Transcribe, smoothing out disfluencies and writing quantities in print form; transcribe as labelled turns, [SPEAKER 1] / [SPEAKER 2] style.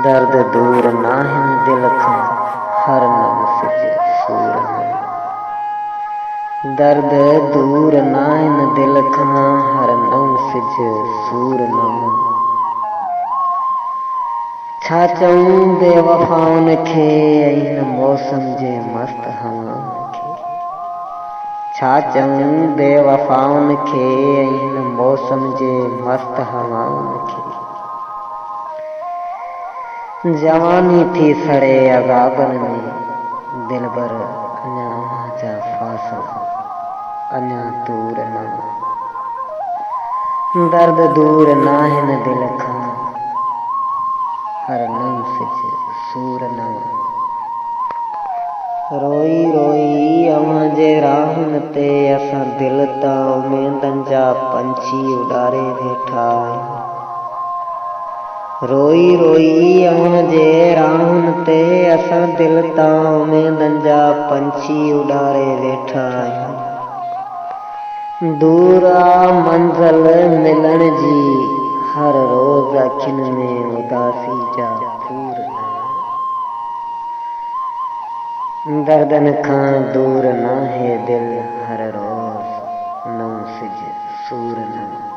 [SPEAKER 1] दर्द दूर नाहिन दिल खां हर नम सिज सूर नम। दर्द दूर नाहिन दिल खां हर नम सिज सूर नम। छा चऊं बेवफाउन खे हिन मौसम जे मस्त हवाउन खे। छा चऊं बेवफाउन खे हिन मौसम जे मस्त हवाउन खे। जवानी थी सड़े अगाबन में दिलबर अञा अव्हां जा फासला अञा दूर न। दर्द दूर नाहिन दिल खां हर नम सिज सूर न। रोई रोई अव्हां जे राहुन ते असां दिल तां उमेदनि जा पंछी उॾारे वेठा आहियूं। रोई रोई अव्हां जे राहुन ते असां दिल तां उमेदनि जा पंछी उॾारे वेठा आहियूं। दूर आ मंज़िल मिलण जी हर रोज़ अखियुनि में उदासी जा फूर न। दर्दनि खां दूर नाहे दिल हर रोज़ नओं सिज सूर न।